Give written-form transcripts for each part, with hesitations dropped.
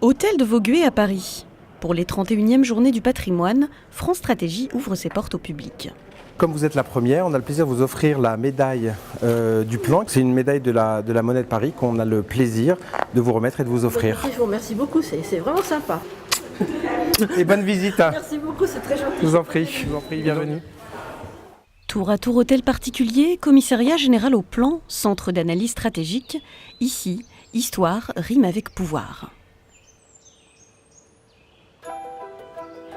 Hôtel de Vaugué à Paris. Pour les 31e journées du patrimoine, France Stratégie ouvre ses portes au public. Comme vous êtes la première, on a le plaisir de vous offrir la médaille du plan. C'est une médaille de la Monnaie de Paris qu'on a le plaisir de vous remettre et de vous offrir. Je vous remercie beaucoup, c'est vraiment sympa. Et bonne visite. Merci beaucoup, c'est très gentil. Je vous en prie, bienvenue. Tour à tour hôtel particulier, commissariat général au plan, centre d'analyse stratégique. Ici, histoire rime avec pouvoir.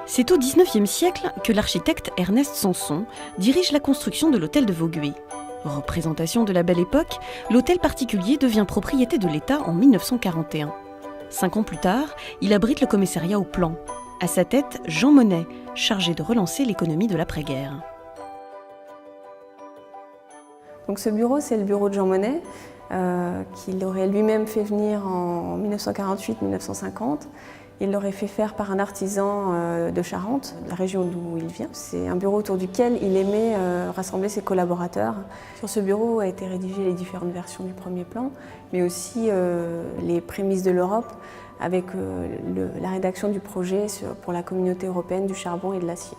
C'est au XIXe siècle que l'architecte Ernest Sanson dirige la construction de l'hôtel de Vaugué. Représentation de la Belle Époque, l'hôtel particulier devient propriété de l'État en 1941. 5 ans plus tard, il abrite le commissariat au plan. À sa tête, Jean Monnet, chargé de relancer l'économie de l'après-guerre. Donc ce bureau, c'est le bureau de Jean Monnet, qu'il aurait lui-même fait venir en 1948-1950. Il l'aurait fait faire par un artisan de Charente, la région d'où il vient. C'est un bureau autour duquel il aimait rassembler ses collaborateurs. Sur ce bureau a été rédigé les différentes versions du premier plan, mais aussi les prémices de l'Europe, avec la rédaction du projet pour la communauté européenne du charbon et de l'acier.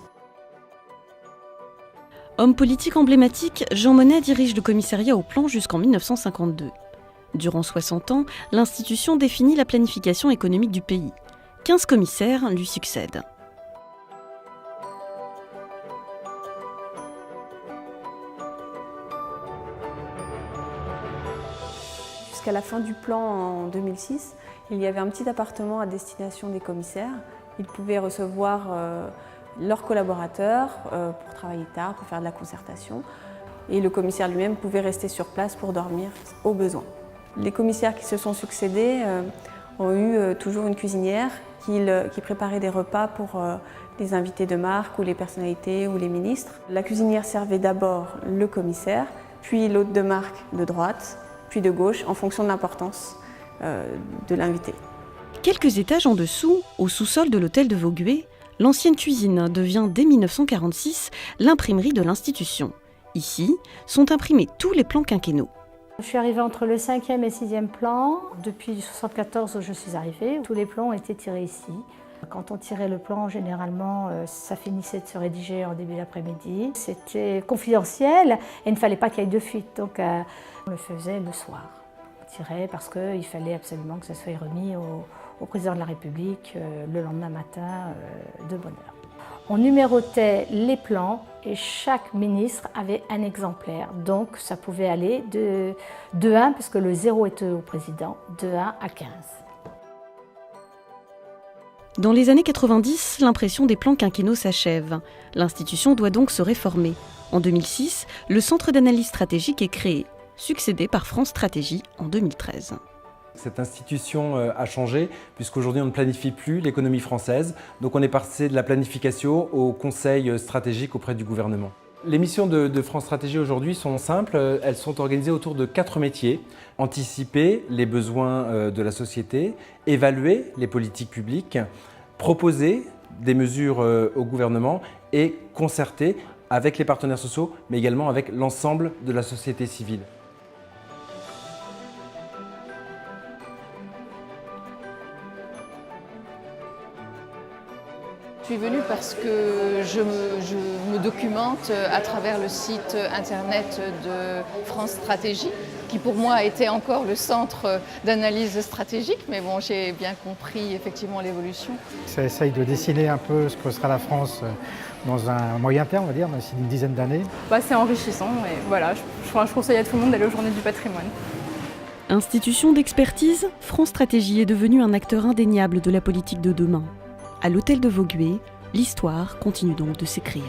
Homme politique emblématique, Jean Monnet dirige le commissariat au plan jusqu'en 1952. Durant 60 ans, l'institution définit la planification économique du pays. 15 commissaires lui succèdent. Jusqu'à la fin du plan en 2006, il y avait un petit appartement à destination des commissaires. Ils pouvaient recevoir leurs collaborateurs pour travailler tard, pour faire de la concertation. Et le commissaire lui-même pouvait rester sur place pour dormir au besoin. Les commissaires qui se sont succédés ont eu toujours une cuisinière qui préparait des repas pour les invités de marque ou les personnalités ou les ministres. La cuisinière servait d'abord le commissaire, puis l'hôte de marque de droite, puis de gauche, en fonction de l'importance de l'invité. Quelques étages en dessous, au sous-sol de l'hôtel de Vaugué, l'ancienne cuisine devient dès 1946 l'imprimerie de l'institution. Ici sont imprimés tous les plans quinquennaux. Je suis arrivée entre le 5e et 6e plan. Depuis 1974 où je suis arrivée, tous les plans ont été tirés ici. Quand on tirait le plan, généralement, ça finissait de se rédiger en début d'après-midi. C'était confidentiel et il ne fallait pas qu'il y ait de fuite, donc on le faisait le soir. On tirait parce qu'il fallait absolument que ça soit remis au président de la République le lendemain matin de bonne heure. On numérotait les plans et chaque ministre avait un exemplaire. Donc ça pouvait aller de 1, parce que le 0 était au président, de 1 à 15. Dans les années 90, l'impression des plans quinquennaux s'achève. L'institution doit donc se réformer. En 2006, le Centre d'analyse stratégique est créé, succédé par France Stratégie en 2013. Cette institution a changé puisqu'aujourd'hui on ne planifie plus l'économie française. Donc on est passé de la planification au conseil stratégique auprès du gouvernement. Les missions de France Stratégie aujourd'hui sont simples. Elles sont organisées autour de 4 métiers. Anticiper les besoins de la société, évaluer les politiques publiques, proposer des mesures au gouvernement et concerter avec les partenaires sociaux mais également avec l'ensemble de la société civile. Je suis venue parce que je me documente à travers le site internet de France Stratégie, qui pour moi a été encore le centre d'analyse stratégique, mais bon, j'ai bien compris effectivement l'évolution. Ça essaye de dessiner un peu ce que sera la France dans un moyen terme, on va dire, d'ici une dizaine d'années. C'est enrichissant et voilà, je conseille à tout le monde d'aller aux Journées du patrimoine. Institution d'expertise, France Stratégie est devenue un acteur indéniable de la politique de demain. À l'hôtel de Vaugué, l'histoire continue donc de s'écrire.